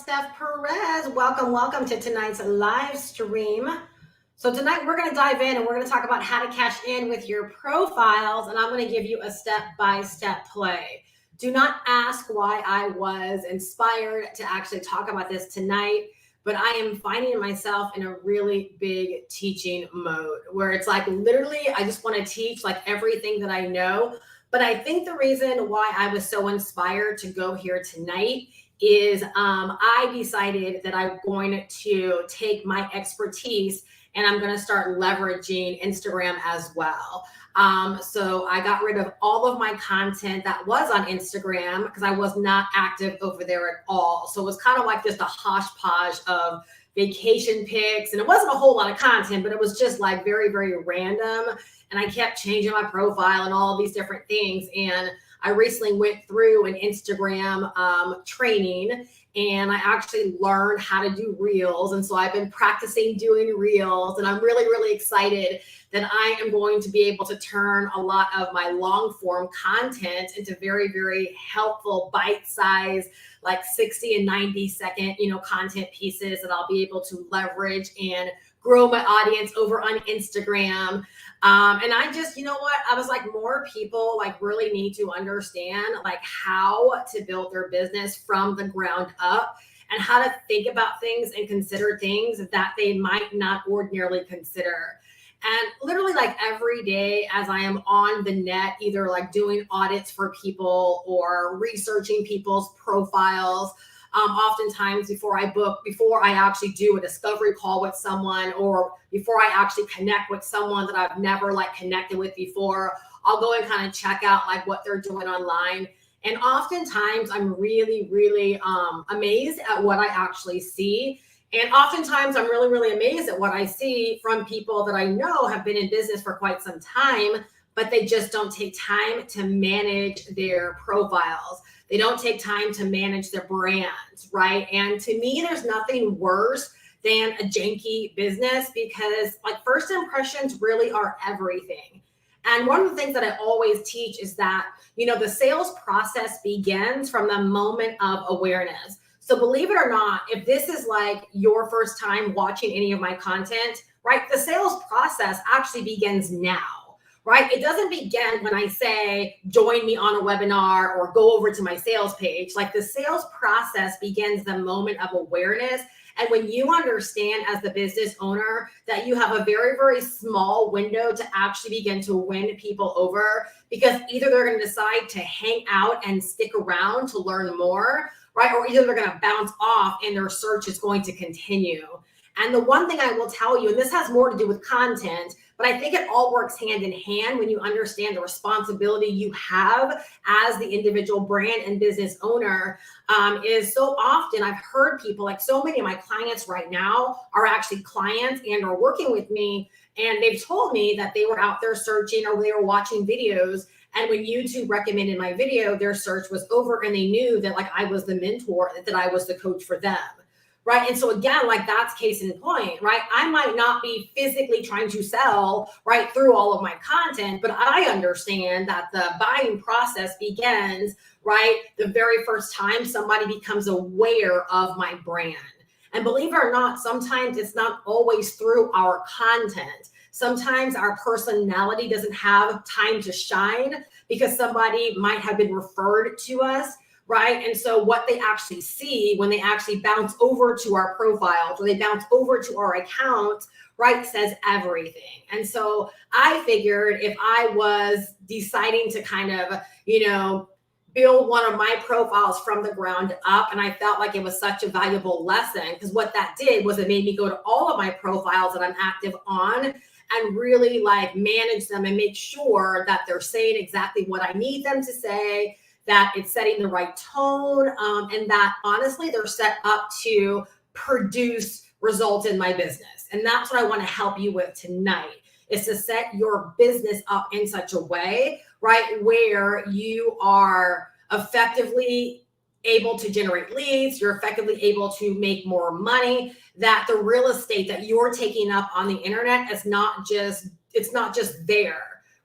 Steph Perez. Welcome to tonight's live stream. So tonight we're going to dive in and we're going to talk about how to cash in with your profiles, and I'm going to give you a step-by-step play. Do not ask why I was inspired to actually talk about this tonight, but I am finding myself in a really big teaching mode where it's like literally I just want to teach like everything that I know. But I think the reason why I was so inspired to go here tonight is I decided that I'm going to take my expertise and I'm going to start leveraging Instagram as well. So I got rid of all of my content that was on Instagram because I was not active over there at all. So it was kind of like just a hodgepodge of vacation pics, and it wasn't a whole lot of content, but it was just like very, very random. And I kept changing my profile and all of these different things. And I recently went through an Instagram training, and I actually learned how to do reels. And so I've been practicing doing reels, and I'm really, really excited that I am going to be able to turn a lot of my long form content into very, very helpful bite-sized, like 60 and 90 second, content pieces that I'll be able to leverage and grow my audience over on Instagram. And I just, I was like, more people like really need to understand like how to build their business from the ground up and how to think about things and consider things that they might not ordinarily consider. And literally like every day as I am on the net, either like doing audits for people or researching people's profiles, oftentimes before I actually do a discovery call with someone, or before I actually connect with someone that I've never like connected with before, I'll go and kind of check out like what they're doing online. And oftentimes I'm really, really amazed at what I actually see. And oftentimes I'm really, really amazed at what I see from people that I know have been in business for quite some time, but they just don't take time to manage their profiles. They don't take time to manage their brands, right? And to me, there's nothing worse than a janky business, because like first impressions really are everything. And one of the things that I always teach is that, the sales process begins from the moment of awareness. So believe it or not, if this is like your first time watching any of my content, right, the sales process actually begins now, right? It doesn't begin when I say, join me on a webinar or go over to my sales page. Like the sales process begins the moment of awareness. And when you understand as the business owner that you have a very, very small window to actually begin to win people over, because either they're going to decide to hang out and stick around to learn more, right? Or either they're going to bounce off and their search is going to continue. And the one thing I will tell you, and this has more to do with content, but I think it all works hand in hand when you understand the responsibility you have as the individual brand and business owner, is so often I've heard people, like so many of my clients right now are actually clients and are working with me. And they've told me that they were out there searching or they were watching videos. And when YouTube recommended my video, their search was over and they knew that like I was the mentor, that I was the coach for them. Right. And so again, like that's case in point, right? I might not be physically trying to sell right through all of my content, but I understand that the buying process begins right the very first time somebody becomes aware of my brand. And believe it or not, sometimes it's not always through our content. Sometimes our personality doesn't have time to shine because somebody might have been referred to us. Right. And so what they actually see when they actually bounce over to our profiles or they bounce over to our account, right, says everything. And so I figured if I was deciding to kind of, build one of my profiles from the ground up, and I felt like it was such a valuable lesson, because what that did was it made me go to all of my profiles that I'm active on and really like manage them and make sure that they're saying exactly what I need them to say, that it's setting the right tone, and that honestly, they're set up to produce results in my business. And that's what I want to help you with tonight, is to set your business up in such a way, right, where you are effectively able to generate leads, you're effectively able to make more money, that the real estate that you're taking up on the internet is not just there,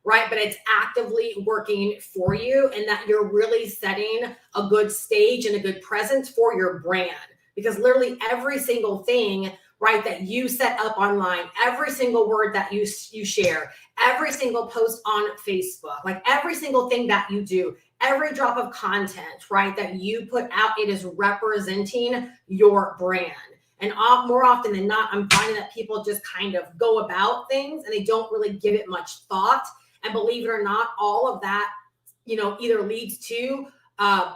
right? But it's actively working for you, and that you're really setting a good stage and a good presence for your brand. because literally every single thing, right, that you set up online, every single word that you share, every single post on Facebook, like every single thing that you do, every drop of content, right, that you put out, it is representing your brand. And more often than not, I'm finding that people just kind of go about things and they don't really give it much thought. And believe it or not, all of that, either leads to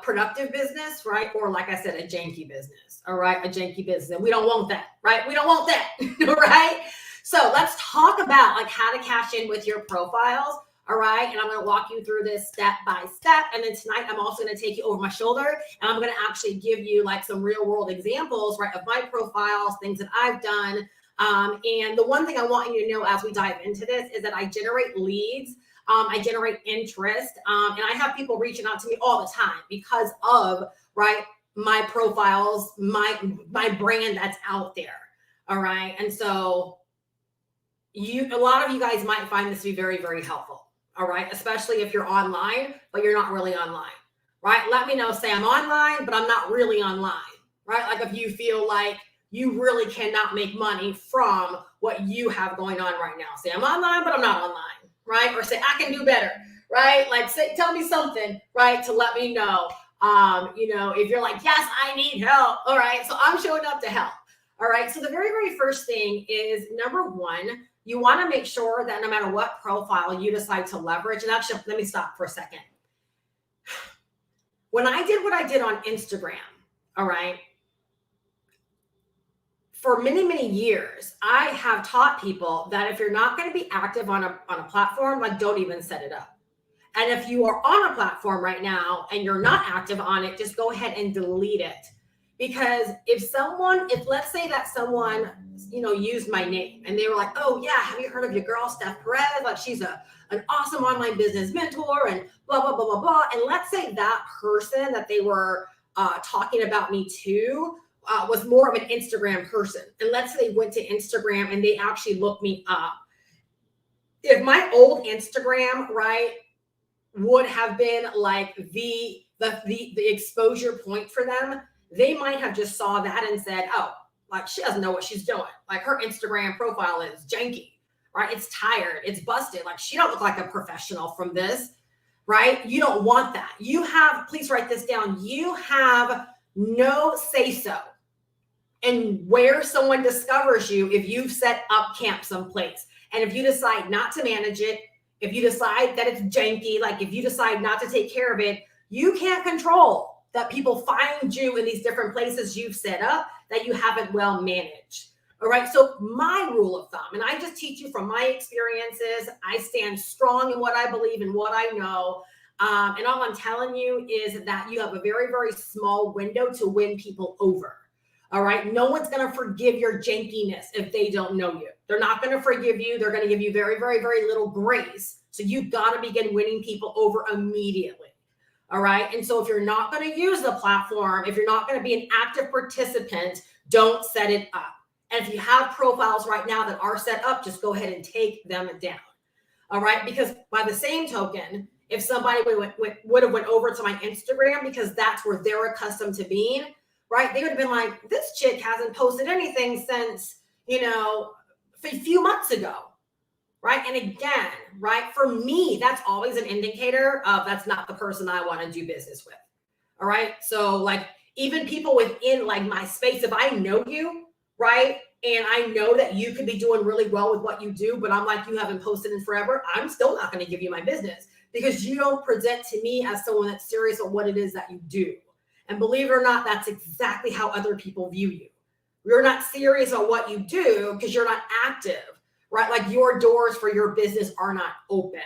productive business, right? Or like I said, a janky business, all right? A janky business. And we don't want that, right? We don't want that, right? So let's talk about like how to cash in with your profiles. All right. And I'm going to walk you through this step by step. And then tonight, I'm also going to take you over my shoulder and I'm going to actually give you like some real world examples, right, of my profiles, things that I've done. And the one thing I want you to know as we dive into this is that I generate leads. I generate interest. And I have people reaching out to me all the time because of, right, my profiles, my brand that's out there. All right. And so a lot of you guys might find this to be very, very helpful. All right. Especially if you're online, but you're not really online, right? Let me know, say I'm online, but I'm not really online, right? Like if you feel like you really cannot make money from what you have going on right now. Say I'm online, but I'm not online, right? Or say I can do better, right? Like say, tell me something, right? To let me know, if you're like, yes, I need help. All right. So I'm showing up to help. All right. So the very, very first thing is number one, you want to make sure that no matter what profile you decide to leverage, and actually, let me stop for a second. When I did what I did on Instagram, all right, for many, many years, I have taught people that if you're not going to be active on a platform, like don't even set it up. And if you are on a platform right now and you're not active on it, just go ahead and delete it. Because if let's say that someone, used my name and they were like, oh yeah, have you heard of your girl, Steph Perez? Like she's an awesome online business mentor and blah, blah, blah, blah, blah. And let's say that person that they were talking about me to was more of an Instagram person. And let's say they went to Instagram and they actually looked me up. If my old Instagram, right, would have been like the exposure point for them, they might have just saw that and said, oh, like she doesn't know what she's doing. Like her Instagram profile is janky, right? It's tired, it's busted. Like she don't look like a professional from this, right? You don't want that. Please write this down. You have no say-so in where someone discovers you if you've set up camp someplace. And if you decide not to manage it, if you decide that it's janky, like if you decide not to take care of it, you can't control that people find you in these different places you've set up that you haven't well managed. All right. So my rule of thumb, and I just teach you from my experiences, I stand strong in what I believe and what I know. And all I'm telling you is that you have a very, very small window to win people over. All right. No one's going to forgive your jankiness if they don't know you. They're not going to forgive you. They're going to give you very, very, very little grace. So you've got to begin winning people over immediately. All right. And so if you're not going to use the platform, if you're not going to be an active participant, don't set it up. And if you have profiles right now that are set up, just go ahead and take them down. All right. Because by the same token, if somebody would have went over to my Instagram because that's where they're accustomed to being, right, they would have been like, this chick hasn't posted anything since, a few months ago. Right. And again, right, for me, that's always an indicator of that's not the person I want to do business with. All right. So like even people within like my space, if I know you, right, and I know that you could be doing really well with what you do, but I'm like, you haven't posted in forever, I'm still not going to give you my business because you don't present to me as someone that's serious on what it is that you do. And believe it or not, that's exactly how other people view you. You're not serious on what you do because you're not active. Right? Like your doors for your business are not open.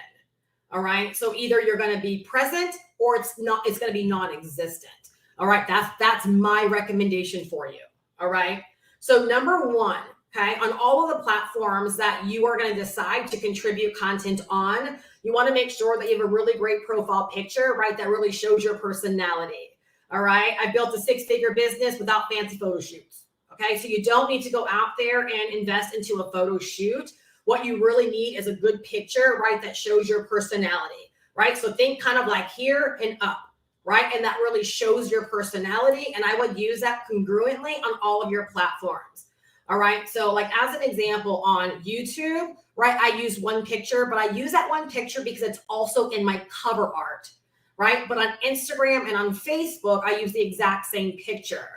All right. So either you're going to be present or it's going to be non-existent. All right. That's my recommendation for you. All right. So number one, okay, on all of the platforms that you are going to decide to contribute content on, you want to make sure that you have a really great profile picture, right? That really shows your personality. All right. I built a 6-figure business without fancy photo shoots. Okay, so you don't need to go out there and invest into a photo shoot. What you really need is a good picture, right, that shows your personality, right? So think kind of like here and up, right? And that really shows your personality. And I would use that congruently on all of your platforms. All right. So like as an example on YouTube, right, I use one picture, but I use that one picture because it's also in my cover art, right? But on Instagram and on Facebook, I use the exact same picture,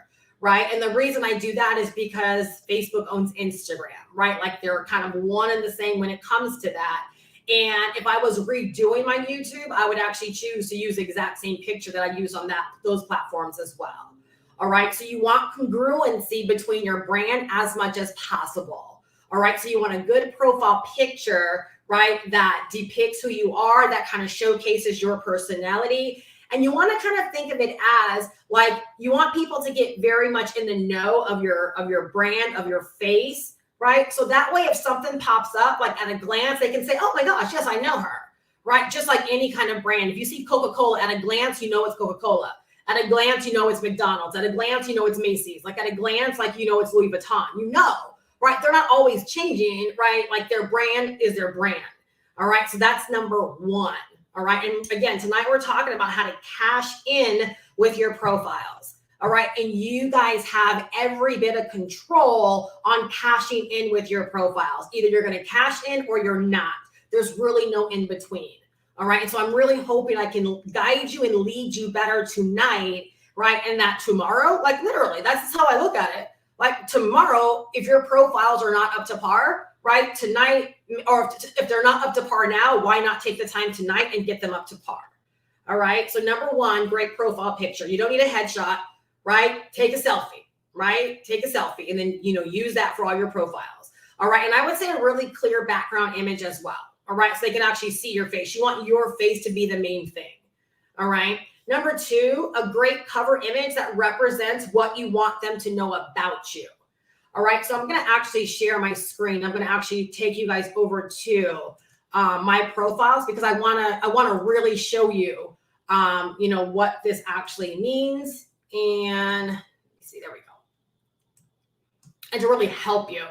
right? And the reason I do that is because Facebook owns Instagram, right? Like they're kind of one and the same when it comes to that. And if I was redoing my YouTube, I would actually choose to use the exact same picture that I use on those platforms as well. All right. So you want congruency between your brand as much as possible. All right. So you want a good profile picture, right, that depicts who you are, that kind of showcases your personality. And you want to kind of think of it as like you want people to get very much in the know of your brand, of your face, right? So that way, if something pops up, like at a glance, they can say, oh my gosh, yes, I know her, right? Just like any kind of brand. If you see Coca-Cola at a glance, you know it's Coca-Cola. At a glance, you know it's McDonald's. At a glance, you know it's Macy's. Like at a glance, like you know it's Louis Vuitton. You know, right? They're not always changing, right? Like their brand is their brand. All right. So that's number one. All right. And again, tonight we're talking about how to cash in with your profiles. All right. And you guys have every bit of control on cashing in with your profiles. Either you're going to cash in or you're not. There's really no in between. All right. And so I'm really hoping I can guide you and lead you better tonight. Right. And that tomorrow, like literally, that's how I look at it. Like tomorrow, if your profiles are not up to par, right, tonight, or if they're not up to par now, why not take the time tonight and get them up to par? All right. So number one, great profile picture. You don't need a headshot, right? Take a selfie, right? Take a selfie and then, use that for all your profiles. All right. And I would say a really clear background image as well. All right. So they can actually see your face. You want your face to be the main thing. All right. Number two, a great cover image that represents what you want them to know about you. All right. So I'm going to actually share my screen. I'm going to actually take you guys over to my profiles because I want to really show you, what this actually means. And let's see, there we go. And to really help you.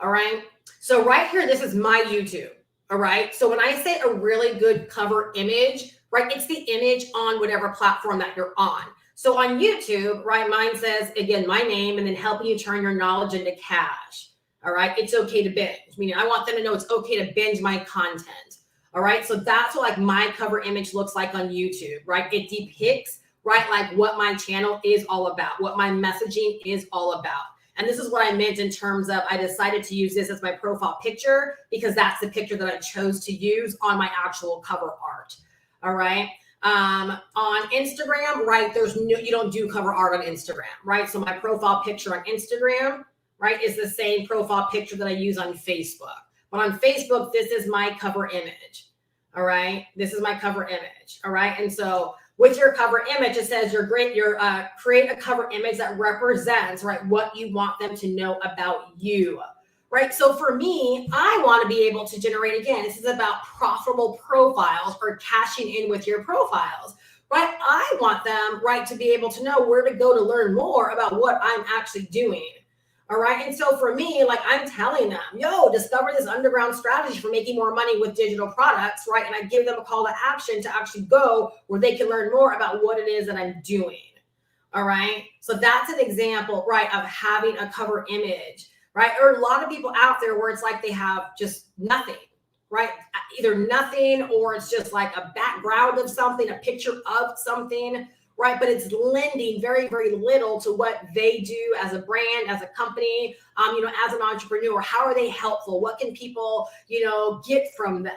All right. So right here, this is my YouTube. All right. So when I say a really good cover image, right, it's the image on whatever platform that you're on. So on YouTube, right, mine says, again, my name and then helping you turn your knowledge into cash. All right. It's okay to binge. Meaning I want them to know it's okay to binge my content. All right. So that's what like my cover image looks like on YouTube, right? It depicts, right, like what my channel is all about, what my messaging is all about. And this is what I meant in terms of I decided to use this as my profile picture because that's the picture that I chose to use on my actual cover art. All right. On Instagram, right, you don't do cover art on Instagram, right? So my profile picture on Instagram, right, is the same profile picture that I use on Facebook. But on Facebook, this is my cover image. All right. This is my cover image. All right. And so with your cover image, it says create a cover image that represents, right, what you want them to know about you. Right. So for me, I want to be able to generate, again, this is about profitable profiles or cashing in with your profiles, right? I want them, right, to be able to know where to go to learn more about what I'm actually doing. All right. And so for me, like I'm telling them, discover this underground strategy for making more money with digital products, right? And I give them a call to action to actually go where they can learn more about what it is that I'm doing. All right. So that's an example, right, of having a cover image. Right. Or a lot of people out there where it's like they have just nothing, right? Either nothing or it's just like a background of something, a picture of something, right? But it's lending very, very little to what they do as a brand, as a company, as an entrepreneur. How are they helpful? What can people, get from them?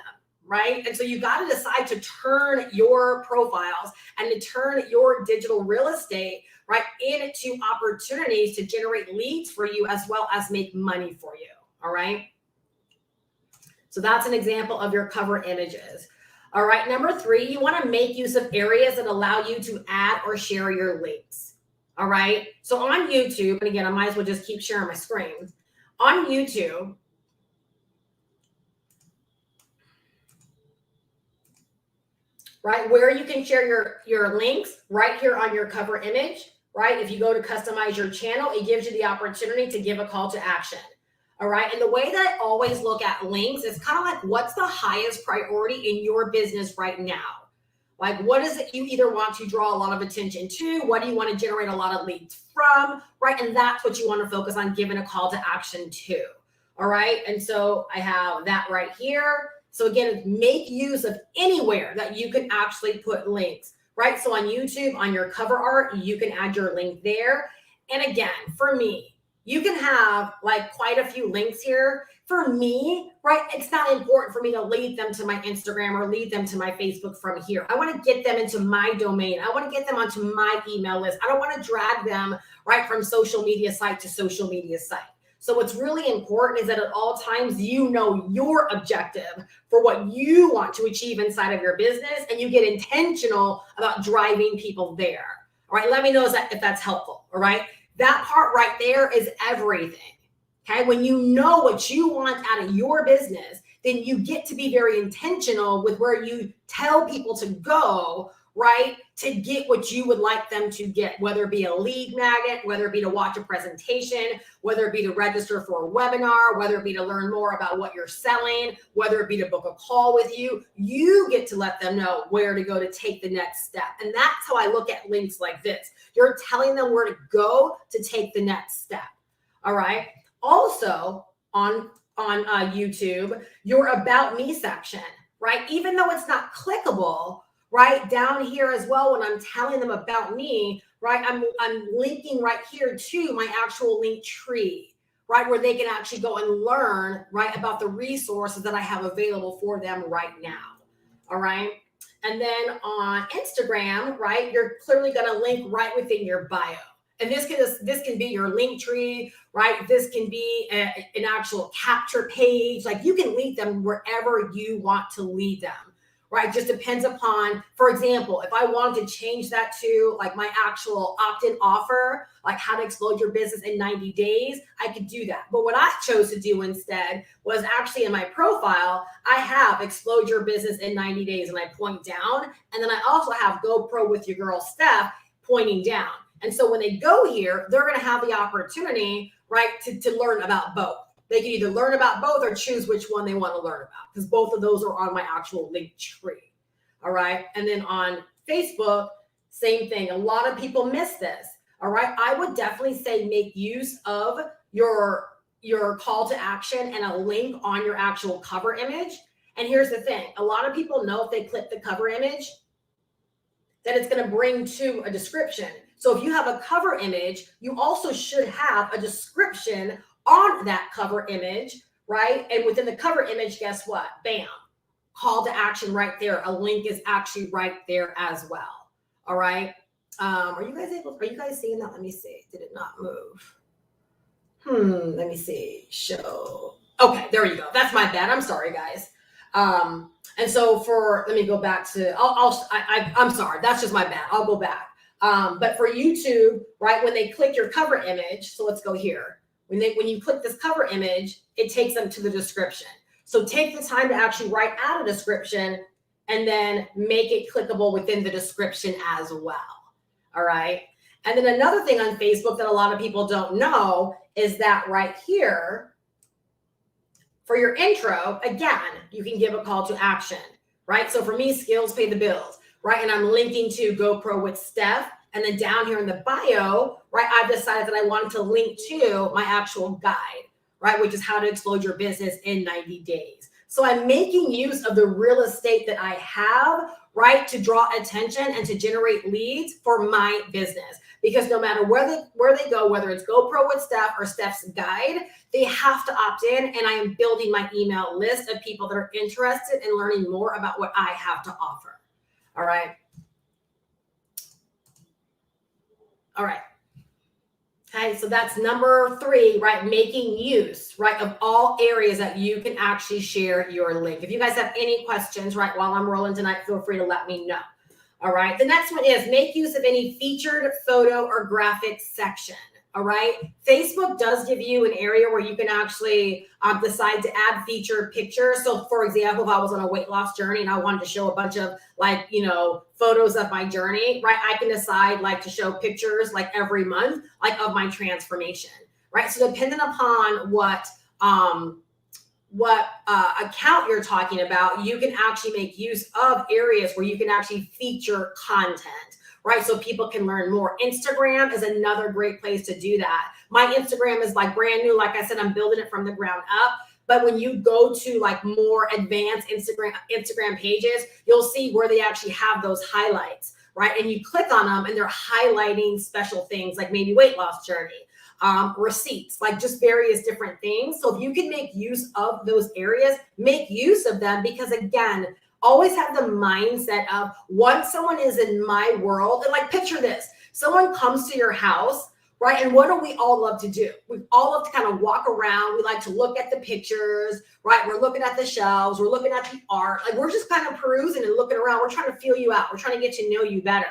Right. And so you got to decide to turn your profiles and to turn your digital real estate, right, into opportunities to generate leads for you as well as make money for you. All right. So that's an example of your cover images. All right. Number three, you want to make use of areas that allow you to add or share your links. All right. So on YouTube, and again, I might as well just keep sharing my screen. On YouTube, right, where you can share your links right here on your cover image, right? If you go to customize your channel, it gives you the opportunity to give a call to action. All right. And the way that I always look at links is kind of like what's the highest priority in your business right now? Like, what is it you either want to draw a lot of attention to? What do you want to generate a lot of leads from, right? And that's what you want to focus on giving a call to action to, all right? And so I have that right here. So again, make use of anywhere that you can actually put links, right? So on YouTube, on your cover art, you can add your link there. And again, for me, you can have like quite a few links here. For me, right, it's not important for me to lead them to my Instagram or lead them to my Facebook from here. I want to get them into my domain. I want to get them onto my email list. I don't want to drag them, right, from social media site to social media site. So what's really important is that at all times, you know your objective for what you want to achieve inside of your business, and you get intentional about driving people there. All right, let me know if that's helpful. All right, that part right there is everything. Okay, when you know what you want out of your business, then you get to be very intentional with where you tell people to go, right, to get what you would like them to get, whether it be a lead magnet, whether it be to watch a presentation, whether it be to register for a webinar, whether it be to learn more about what you're selling, whether it be to book a call with you. You get to let them know where to go to take the next step. And that's how I look at links like this. You're telling them where to go to take the next step. All right. Also on YouTube, your About Me section, right? Even though it's not clickable, right, down here as well, when I'm telling them about me, right, I'm linking right here to my actual link tree, right, where they can actually go and learn, right, about the resources that I have available for them right now. All right. And then on Instagram, right, you're clearly going to link right within your bio. And this can be your link tree, right? This can be an actual capture page. Like, you can lead them wherever you want to lead them, right? Just depends upon, for example, if I wanted to change that to like my actual opt-in offer, like how to explode your business in 90 days, I could do that. But what I chose to do instead was actually in my profile, I have explode your business in 90 days and I point down. And then I also have GoPro with your girl Steph pointing down. And so when they go here, they're going to have the opportunity, right, to learn about both. They can either learn about both or choose which one they want to learn about, because both of those are on my actual link tree. All right. And then on Facebook, same thing. A lot of people miss this. All right. I would definitely say make use of your call to action and a link on your actual cover image. And here's the thing. A lot of people know if they click the cover image that it's going to bring to a description. So if you have a cover image, you also should have a description on that cover image, right? And within the cover image, guess what? Bam, call to action right there. A link is actually right there as well. All right. Are you guys seeing that? Let me see. Did it not move? Let me see. Show. Okay, there you go. That's my bad. I'm sorry, guys. And so let me go back to, I'm sorry. That's just my bad. I'll go back. But for YouTube, right, when they click your cover image, so let's go here. When you click this cover image, it takes them to the description. So take the time to actually write out a description and then make it clickable within the description as well. All right. And then another thing on Facebook that a lot of people don't know is that right here, for your intro, again, you can give a call to action, right? So for me, skills pay the bills, right? And I'm linking to GoPro with Steph. And then down here in the bio, right, I've decided that I wanted to link to my actual guide, right, which is how to explode your business in 90 days. So I'm making use of the real estate that I have, right, to draw attention and to generate leads for my business. Because no matter where they go, whether it's GoPro with Steph or Steph's guide, they have to opt in. And I am building my email list of people that are interested in learning more about what I have to offer. All right. All right. Okay, so that's number 3, right? Making use, right, of all areas that you can actually share your link. If you guys have any questions, right, while I'm rolling tonight, feel free to let me know. All right. The next one is make use of any featured photo or graphic section. All right. Facebook does give you an area where you can actually decide to add featured pictures. So for example, if I was on a weight loss journey and I wanted to show a bunch of like, photos of my journey, right? I can decide like to show pictures like every month, like of my transformation, right? So depending upon what account you're talking about, you can actually make use of areas where you can actually feature content, right? So people can learn more. Instagram is another great place to do that. My Instagram is like brand new. Like I said, I'm building it from the ground up. But when you go to like more advanced Instagram pages, you'll see where they actually have those highlights, right? And you click on them and they're highlighting special things like maybe weight loss journey, receipts, like just various different things. So if you can make use of those areas, make use of them, because again, always have the mindset of once someone is in my world, and like picture this, someone comes to your house, right? And what do we all love to do? We all love to kind of walk around. We like to look at the pictures, right? We're looking at the shelves. We're looking at the art. Like we're just kind of perusing and looking around. We're trying to feel you out. We're trying to get to know you better,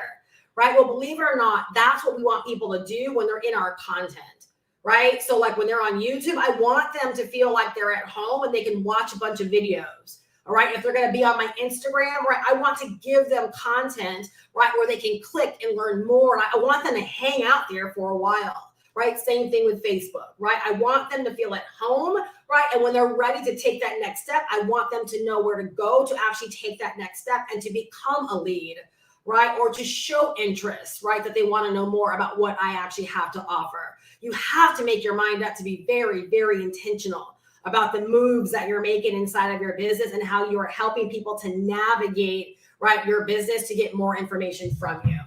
right? Well, believe it or not, that's what we want people to do when they're in our content, right? So like when they're on YouTube, I want them to feel like they're at home and they can watch a bunch of videos. All right. If they're going to be on my Instagram, right, I want to give them content, right, where they can click and learn more. And I want them to hang out there for a while, right? Same thing with Facebook, right? I want them to feel at home, right? And when they're ready to take that next step, I want them to know where to go to actually take that next step and to become a lead, right? Or to show interest, right? That they want to know more about what I actually have to offer. You have to make your mind up to be very, very intentional about the moves that you're making inside of your business and how you are helping people to navigate, right, your business to get more information from you.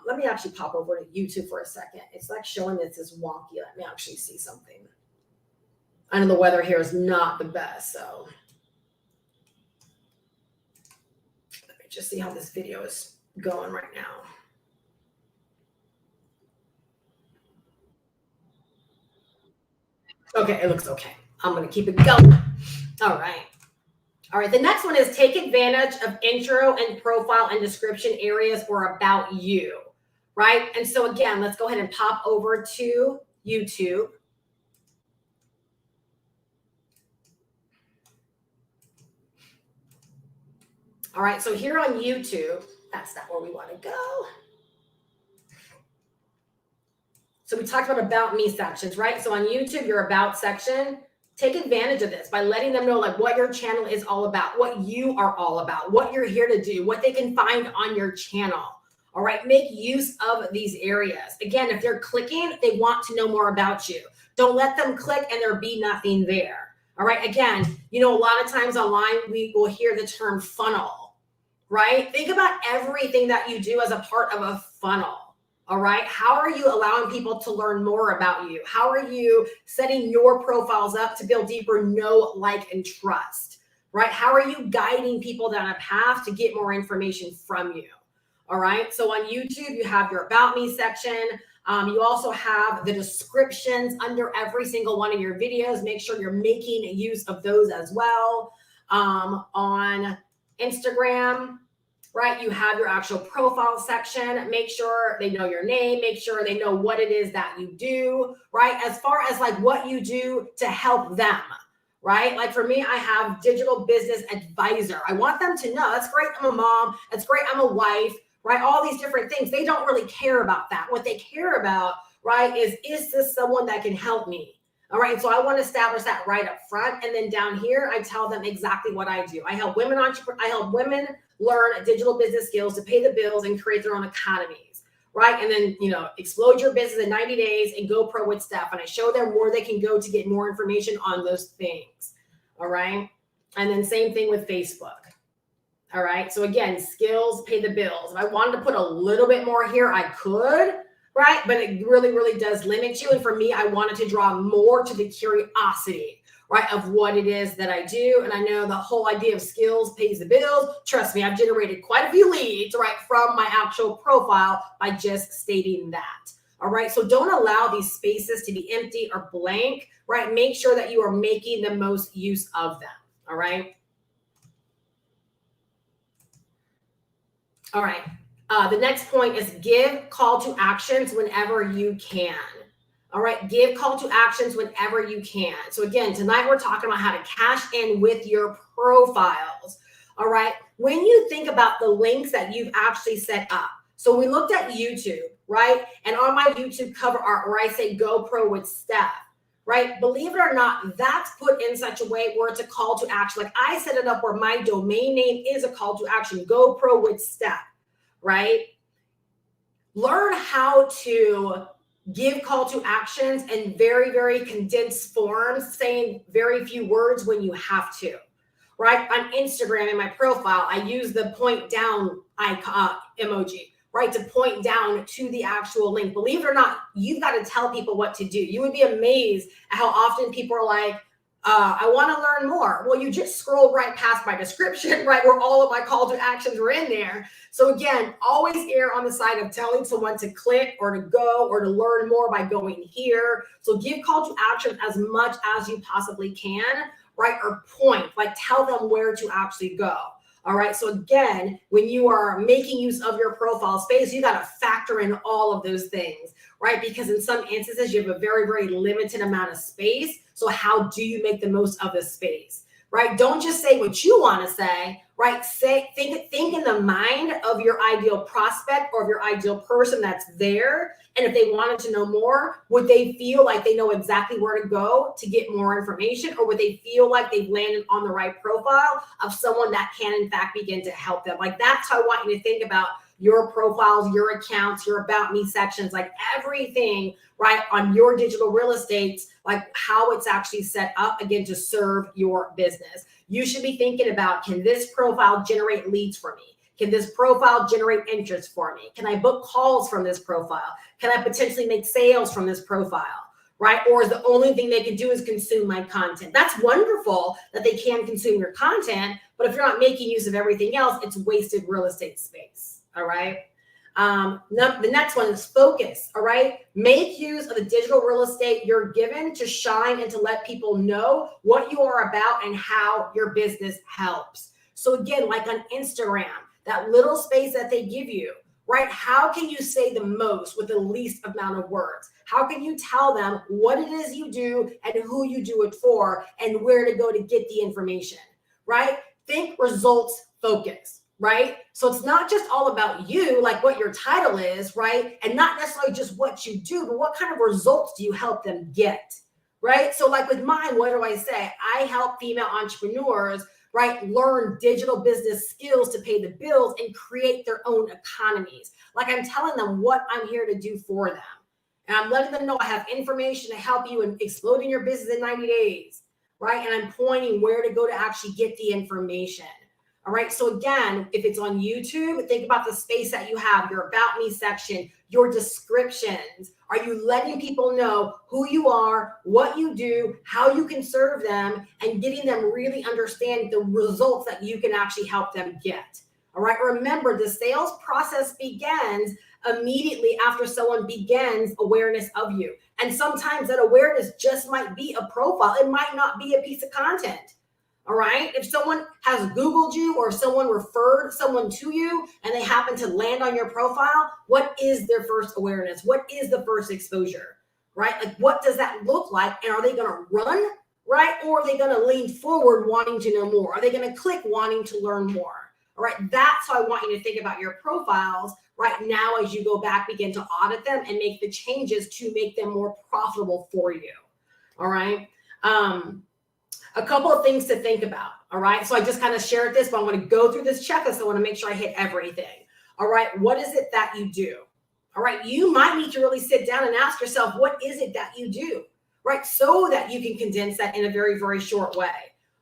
Let me actually pop over to YouTube for a second. It's like showing this is wonky. Let me actually see something. I know the weather here is not the best, so let me just see how this video is going right now. Okay, it looks okay. I'm going to keep it going. All right. All right. The next one is take advantage of intro and profile and description areas or about you, right? And so again, let's go ahead and pop over to YouTube. All right. So here on YouTube, that's not where we want to go. So we talked about me sections, right? So on YouTube, your about section, take advantage of this by letting them know like what your channel is all about, what you are all about, what you're here to do, what they can find on your channel. All right. Make use of these areas. Again, if they're clicking, they want to know more about you. Don't let them click and there be nothing there. All right. Again, you know, a lot of times online, we will hear the term funnel, right? Think about everything that you do as a part of a funnel. All right. How are you allowing people to learn more about you? How are you setting your profiles up to build deeper know, like, and trust, right? How are you guiding people down a path to get more information from you? All right. So on YouTube, you have your about me section. You also have the descriptions under every single one of your videos. Make sure you're making use of those as well. On Instagram, right, you have your actual profile section. Make sure they know your name. Make sure they know what it is that you do, right? As far as like what you do to help them, right? Like for me, I have digital business advisor. I want them to know that's great. I'm a mom. That's great. I'm a wife, right? All these different things. They don't really care about that. What they care about, right, is this someone that can help me? All right. So I want to establish that right up front. And then down here, I tell them exactly what I do. I help women learn digital business skills to pay the bills and create their own economies, right? And then, you know, explode your business in 90 days and go pro with Steph. And I show them where they can go to get more information on those things. All right. And then same thing with Facebook. All right. So again, skills pay the bills. If I wanted to put a little bit more here, I could, right? But it really, really does limit you. And for me, I wanted to draw more to the curiosity, right, of what it is that I do. And I know the whole idea of skills pays the bills. Trust me, I've generated quite a few leads, right, from my actual profile by just stating that. All right. So don't allow these spaces to be empty or blank, right? Make sure that you are making the most use of them. All right. All right. The next point is give call to actions whenever you can. All right. Give call to actions whenever you can. So again, tonight we're talking about how to cash in with your profiles. All right. When you think about the links that you've actually set up. So we looked at YouTube, right? And on my YouTube cover art where I say GoPro with Steph, right? Believe it or not, that's put in such a way where it's a call to action. Like I set it up where my domain name is a call to action. Go Pro with Steph, right? Learn how to give call to actions in very, very condensed forms, saying very few words when you have to, right? On Instagram in my profile, I use the point down icon emoji, right? To point down to the actual link. Believe it or not, you've got to tell people what to do. You would be amazed at how often people are like, I want to learn more. Well, you just scrolled right past my description, right? Where all of my call to actions were in there. So again, always err on the side of telling someone to click or to go or to learn more by going here. So give call to action as much as you possibly can, right? Or point, like tell them where to actually go. All right. So again, when you are making use of your profile space, you got to factor in all of those things, right? Because in some instances, you have a very, very limited amount of space. So how do you make the most of this space, right? Don't just say what you want to say, right? Think in the mind of your ideal prospect or of your ideal person that's there. And if they wanted to know more, would they feel like they know exactly where to go to get more information? Or would they feel like they've landed on the right profile of someone that can, in fact, begin to help them? Like that's how I want you to think about your profiles, your accounts, your about me sections, like everything, right, on your digital real estate, like how it's actually set up, again, to serve your business. You should be thinking about, can this profile generate leads for me? Can this profile generate interest for me? Can I book calls from this profile? Can I potentially make sales from this profile? Right? Or is the only thing they can do is consume my content? That's wonderful that they can consume your content, but if you're not making use of everything else, it's wasted real estate space. All right. The next one is focus. All right. Make use of the digital real estate you're given to shine and to let people know what you are about and how your business helps. So again, like on Instagram, that little space that they give you, right? How can you say the most with the least amount of words? How can you tell them what it is you do and who you do it for and where to go to get the information, right? Think results focus, right? So it's not just all about you, like what your title is, right? And not necessarily just what you do, but what kind of results do you help them get, right? So like with mine, what do I say? I help female entrepreneurs, right, learn digital business skills to pay the bills and create their own economies. Like I'm telling them what I'm here to do for them. And I'm letting them know I have information to help you in exploding your business in 90 days, right? And I'm pointing where to go to actually get the information. All right. So again, if it's on YouTube, think about the space that you have, your about me section, your descriptions. Are you letting people know who you are, what you do, how you can serve them, and getting them really understand the results that you can actually help them get? All right. Remember, the sales process begins immediately after someone begins awareness of you. And sometimes that awareness just might be a profile. It might not be a piece of content. All right. If someone has Googled you or someone referred someone to you and they happen to land on your profile, what is their first awareness? What is the first exposure? Right? Like, what does that look like? And are they going to run? Right? Or are they going to lean forward wanting to know more? Are they going to click wanting to learn more? All right. That's how I want you to think about your profiles right now as you go back, begin to audit them and make the changes to make them more profitable for you. All right. A couple of things to think about. All right. So I just kind of shared this, but I'm going to go through this checklist. I want to make sure I hit everything. All right. What is it that you do? All right. You might need to really sit down and ask yourself, what is it that you do? Right. So that you can condense that in a very, very short way.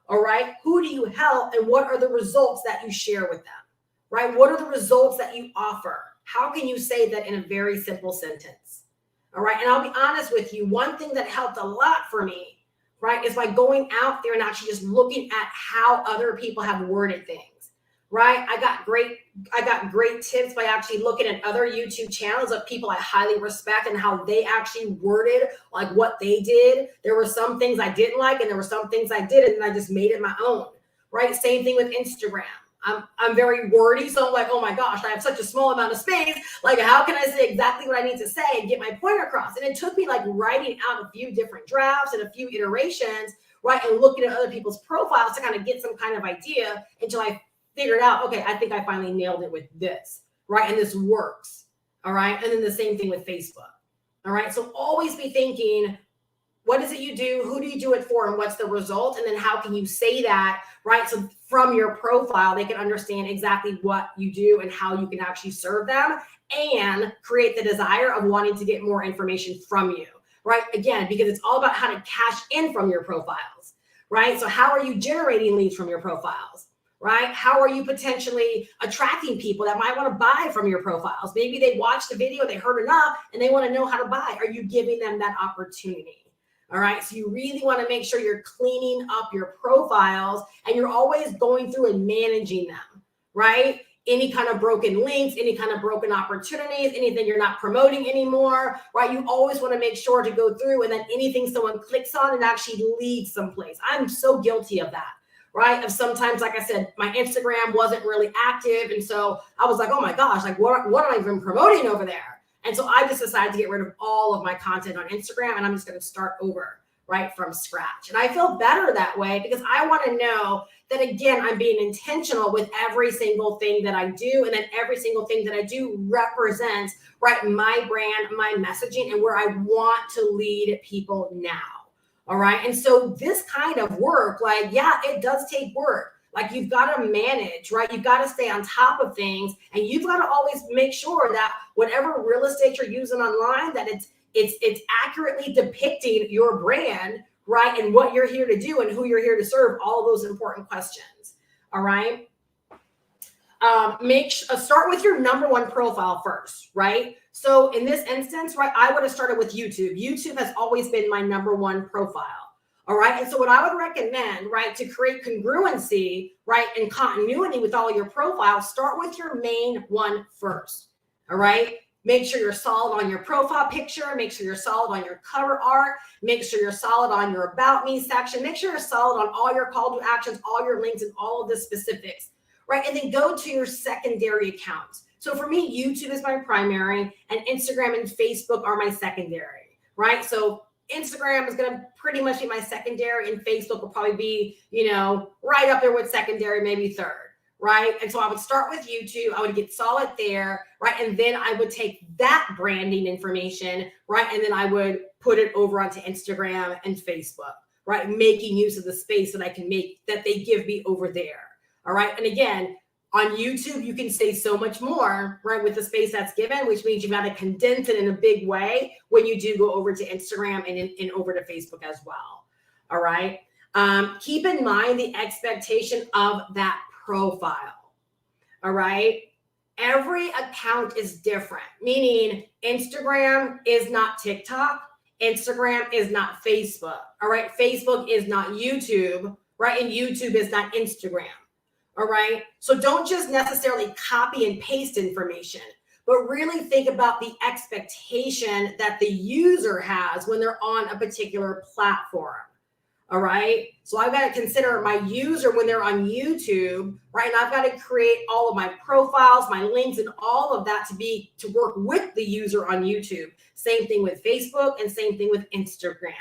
All right. Who do you help and what are the results that you share with them? Right. What are the results that you offer? How can you say that in a very simple sentence? All right. And I'll be honest with you. One thing that helped a lot for me, right, is by going out there and actually just looking at how other people have worded things, right? I got great tips by actually looking at other YouTube channels of people I highly respect and how they actually worded like what they did. There were some things I didn't like and there were some things I did and I just made it my own, right? Same thing with Instagram. I'm very wordy, so I'm like, oh my gosh, I have such a small amount of space. Like, how can I say exactly what I need to say and get my point across? And it took me like writing out a few different drafts and a few iterations, right? And looking at other people's profiles to kind of get some kind of idea until I figured out, okay, I think I finally nailed it with this, right? And this works, all right? And then the same thing with Facebook, all right? So always be thinking, what is it you do? Who do you do it for? And what's the result? And then how can you say that, right? So from your profile, they can understand exactly what you do and how you can actually serve them and create the desire of wanting to get more information from you, right? Again, because it's all about how to cash in from your profiles, right? So how are you generating leads from your profiles, right? How are you potentially attracting people that might want to buy from your profiles? Maybe they watched the video, they heard enough, and they want to know how to buy. Are you giving them that opportunity? All right. So you really want to make sure you're cleaning up your profiles and you're always going through and managing them, right? Any kind of broken links, any kind of broken opportunities, anything you're not promoting anymore, right? You always want to make sure to go through and then anything someone clicks on and actually leads someplace. I'm so guilty of that, right? Of sometimes, like I said, my Instagram wasn't really active. And so I was like, oh my gosh, like what am I even promoting over there? And so I just decided to get rid of all of my content on Instagram and I'm just going to start over, right, from scratch. And I feel better that way because I want to know that, again, I'm being intentional with every single thing that I do. And then every single thing that I do represents, right, my brand, my messaging, and where I want to lead people now. All right. And so this kind of work, like, yeah, it does take work. Like you've got to manage, right? You've got to stay on top of things and you've got to always make sure that whatever real estate you're using online, that it's accurately depicting your brand, right? And what you're here to do and who you're here to serve, all those important questions. All right. Start with your number one profile first, right? So in this instance, right, I would have started with YouTube. YouTube has always been my number one profile. All right. And so what I would recommend, right, to create congruency, right, and continuity with all your profiles, start with your main one first. All right. Make sure you're solid on your profile picture. Make sure you're solid on your cover art. Make sure you're solid on your about me section. Make sure you're solid on all your call to actions, all your links, and all of the specifics, right? And then go to your secondary accounts. So for me, YouTube is my primary and Instagram and Facebook are my secondary, right? So Instagram is going to pretty much be my secondary and Facebook will probably be, right up there with secondary, maybe third, right? And so I would start with YouTube. I would get solid there, right? And then I would take that branding information, right? And then I would put it over onto Instagram and Facebook, right? Making use of the space that I can make that they give me over there. All right. And again, on YouTube, you can say so much more, right, with the space that's given, which means you've got to condense it in a big way when you do go over to Instagram and over to Facebook as well. All right. Keep in mind the expectation of that profile. All right. Every account is different, meaning Instagram is not TikTok. Instagram is not Facebook. All right. Facebook is not YouTube, right? And YouTube is not Instagram. All right. So don't just necessarily copy and paste information, but really think about the expectation that the user has when they're on a particular platform. All right. So I've got to consider my user when they're on YouTube, right? And I've got to create all of my profiles, my links, and all of that to work with the user on YouTube. Same thing with Facebook and same thing with Instagram.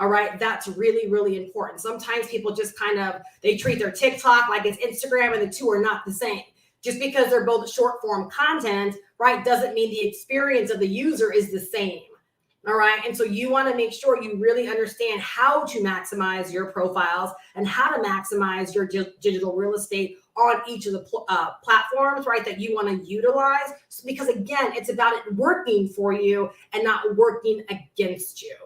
All right. That's really, really important. Sometimes people just they treat their TikTok like it's Instagram and the two are not the same. Just because they're both short form content, right, doesn't mean the experience of the user is the same. All right. And so you want to make sure you really understand how to maximize your profiles and how to maximize your digital real estate on each of the platforms, right, that you want to utilize. Because again, it's about it working for you and not working against you.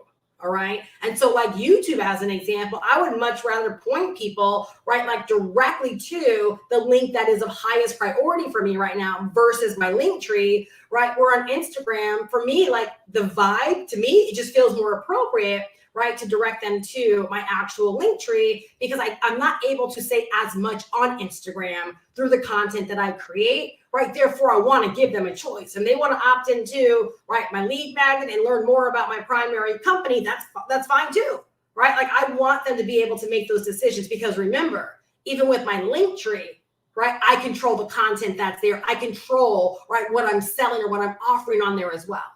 All right. And so like YouTube, as an example, I would much rather point people, right, like directly to the link that is of highest priority for me right now versus my link tree, right? Where on Instagram, for me, like the vibe to me, it just feels more appropriate, right, to direct them to my actual link tree because I'm not able to say as much on Instagram through the content that I create. Right. Therefore, I want to give them a choice and they want to opt into, right, my lead magnet and learn more about my primary company. That's fine, too. Right. Like I want them to be able to make those decisions because remember, even with my link tree, right, I control the content that's there. I control, right, what I'm selling or what I'm offering on there as well.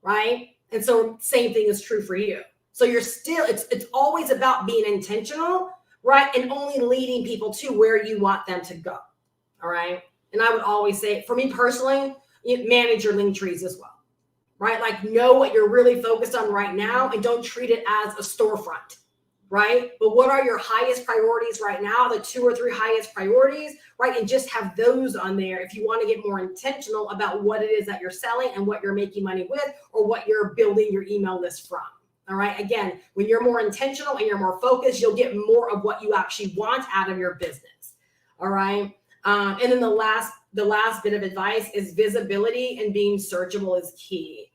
Right. And so same thing is true for you. So you're still it's always about being intentional. Right. And only leading people to where you want them to go. All right. And I would always say, for me personally, manage your link trees as well. right? Like know what you're really focused on right now and don't treat it as a storefront, right? But what are your highest priorities right now, the 2 or 3 highest priorities, right? And just have those on there if you want to get more intentional about what it is that you're selling and what you're making money with or what you're building your email list from. All right. Again, when you're more intentional and you're more focused, you'll get more of what you actually want out of your business. All right. And then the last bit of advice is visibility and being searchable is key.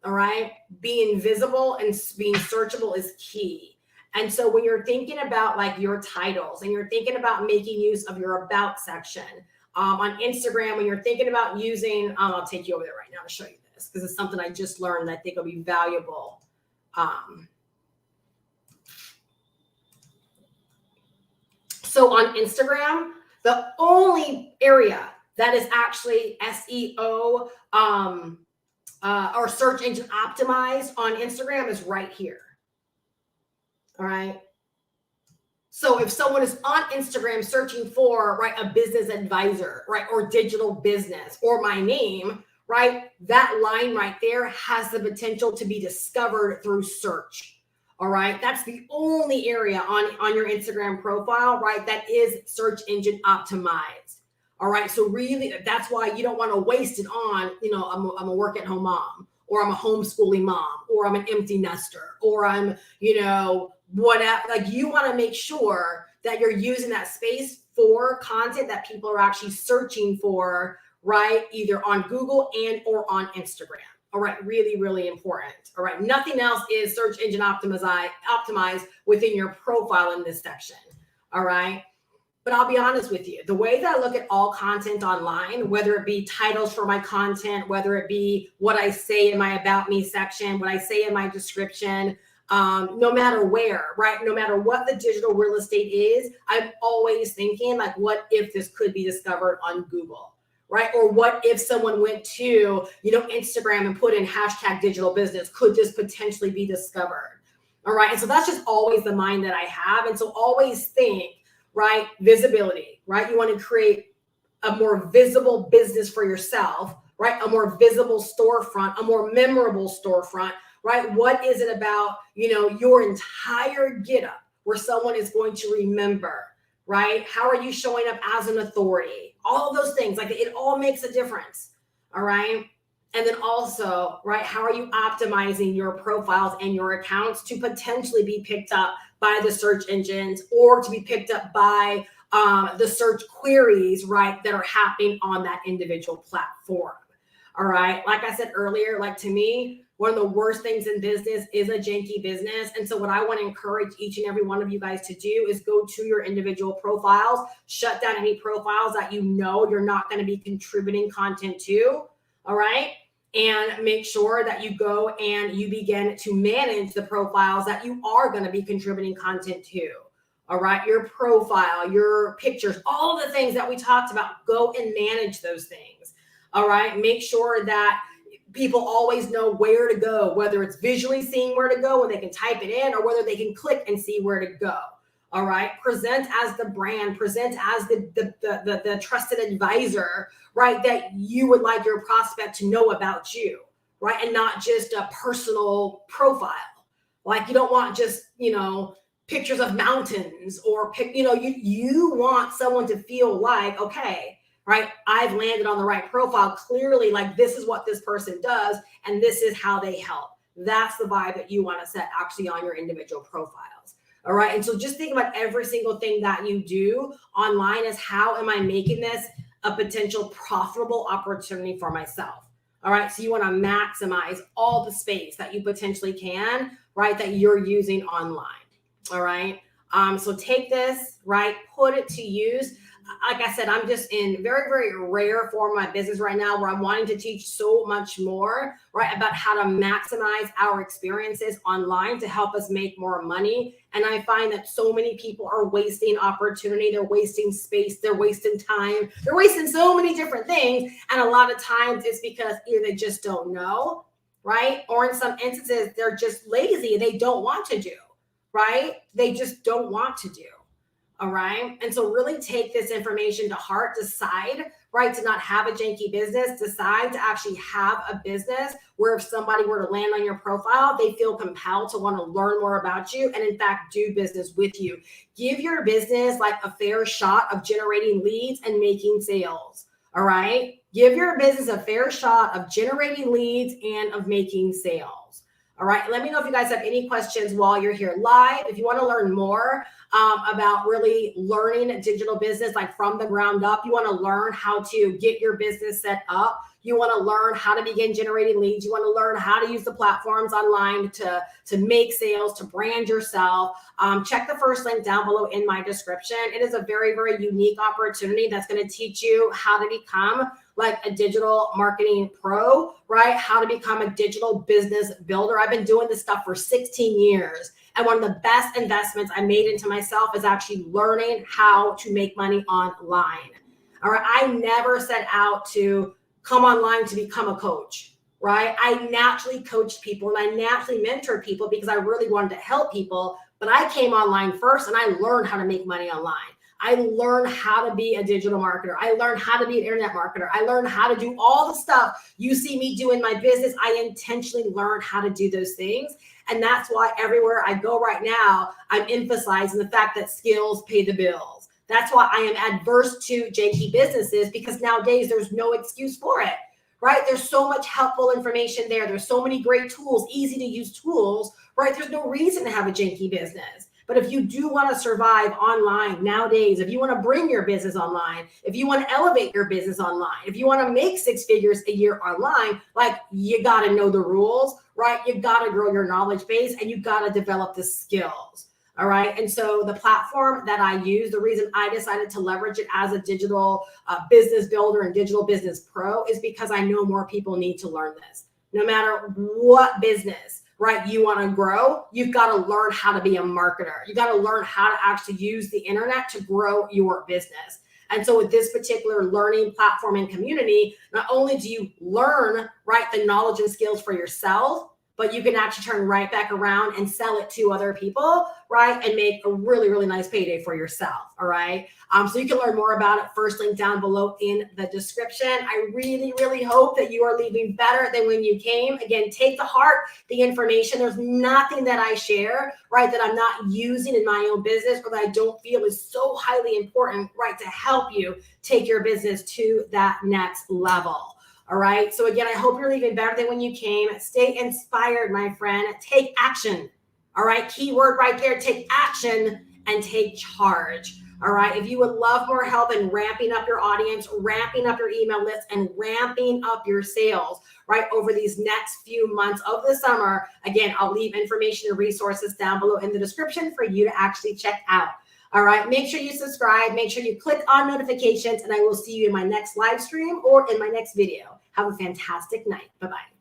All right. Being visible and being searchable is key. And so when you're thinking about like your titles and you're thinking about making use of your about section on Instagram, when you're thinking about using, I'll take you over there right now to show you this because it's something I just learned that I think will be valuable. So on Instagram, the only area that is actually SEO or search engine optimized on Instagram is right here. All right. So if someone is on Instagram searching for, right, a business advisor, right, or digital business or my name, right, that line right there has the potential to be discovered through search. All right. That's the only area on your Instagram profile, right, that is search engine optimized. All right. So really, that's why you don't want to waste it on, you know, I'm a work at home mom, or I'm a homeschooling mom, or I'm an empty nester, or I'm, you know, whatever. Like you want to make sure that you're using that space for content that people are actually searching for, right? Either on Google and or on Instagram. All right. Really, really important. All right. Nothing else is search engine optimized within your profile in this section. All right. But I'll be honest with you, the way that I look at all content online, whether it be titles for my content, whether it be what I say in my about me section, what I say in my description, no matter where, right? No matter what the digital real estate is, I'm always thinking like, what if this could be discovered on Google, right? Or what if someone went to, you know, Instagram and put in hashtag digital business, could this potentially be discovered? All right. And so that's just always the mind that I have. And so always think, right? Visibility, right? You want to create a more visible business for yourself, right? A more visible storefront, a more memorable storefront, right? What is it about, you know, your entire get up where someone is going to remember, right? How are you showing up as an authority? All of those things, like it all makes a difference. All right. And then also, right, how are you optimizing your profiles and your accounts to potentially be picked up by the search engines or to be picked up by the search queries, right, that are happening on that individual platform. All right. Like I said earlier, like to me, one of the worst things in business is a janky business. And so what I want to encourage each and every one of you guys to do is go to your individual profiles, shut down any profiles that you know you're not going to be contributing content to. All right. And make sure that you go and you begin to manage the profiles that you are going to be contributing content to. All right. Your profile, your pictures, all of the things that we talked about, go and manage those things. All right. Make sure that people always know where to go, whether it's visually seeing where to go and they can type it in or whether they can click and see where to go. All right. Present as the brand, present as the trusted advisor, right? That you would like your prospect to know about you, right? And not just a personal profile. Like you don't want just, you know, pictures of mountains or, you know, you want someone to feel like, okay, right, I've landed on the right profile. Clearly, like this is what this person does and this is how they help. That's the vibe that you want to set actually on your individual profiles. All right. And so just think about every single thing that you do online as how am I making this a potential profitable opportunity for myself? All right. So you want to maximize all the space that you potentially can, right, that you're using online. All right. So take this, right, put it to use. Like I said, I'm just in very, very rare form of my business right now where I'm wanting to teach so much more, right, about how to maximize our experiences online to help us make more money. And I find that so many people are wasting opportunity. They're wasting space. They're wasting time. They're wasting so many different things. And a lot of times it's because either they just don't know, right? Or in some instances, they're just lazy. They don't want to do, right? They just don't want to do. All right. And so really take this information to heart, decide, right, to not have a janky business. Decide to actually have a business where if somebody were to land on your profile, they feel compelled to want to learn more about you and in fact do business with you. Give your business like a fair shot of generating leads and making sales. All right. Give your business a fair shot of generating leads and of making sales. All right. Let me know if you guys have any questions while you're here live. If you want to learn more about really learning digital business, like from the ground up, you want to learn how to get your business set up. You want to learn how to begin generating leads. You want to learn how to use the platforms online to make sales, to brand yourself. Check the first link down below in my description. It is a very, very unique opportunity that's going to teach you how to become like a digital marketing pro, right? How to become a digital business builder. I've been doing this stuff for 16 years. And one of the best investments I made into myself is actually learning how to make money online. All right. I never set out to come online to become a coach, right? I naturally coached people and I naturally mentored people because I really wanted to help people. But I came online first and I learned how to make money online. I learned how to be a digital marketer. I learned how to be an internet marketer. I learned how to do all the stuff you see me do in my business. I intentionally learned how to do those things. And that's why everywhere I go right now, I'm emphasizing the fact that skills pay the bills. That's why I am adverse to janky businesses, because nowadays there's no excuse for it, right? There's so much helpful information there. There's so many great tools, easy to use tools, right? There's no reason to have a janky business. But if you do want to survive online nowadays, if you want to bring your business online, if you want to elevate your business online, if you want to make 6 figures a year online, like you got to know the rules, right? You got to grow your knowledge base and you got to develop the skills. All right. And so the platform that I use, the reason I decided to leverage it as a digital business builder and digital business pro is because I know more people need to learn this. No matter what business, right, you want to grow, you've got to learn how to be a marketer. You got to learn how to actually use the internet to grow your business. And so with this particular learning platform and community, not only do you learn, right, the knowledge and skills for yourself, but you can actually turn right back around and sell it to other people, right? And make a really, really nice payday for yourself, all right? So you can learn more about it. First link down below in the description. I really, really hope that you are leaving better than when you came. Again, take to heart the information. There's nothing that I share, right, that I'm not using in my own business or that I don't feel is so highly important, right, to help you take your business to that next level. All right. So again, I hope you're leaving better than when you came. Stay inspired, my friend. Take action. All right. Keyword right there. Take action and take charge. All right. If you would love more help in ramping up your audience, ramping up your email list, and ramping up your sales, right, over these next few months of the summer, again, I'll leave information and resources down below in the description for you to actually check out. All right, make sure you subscribe, make sure you click on notifications, and I will see you in my next live stream or in my next video. Have a fantastic night. Bye-bye.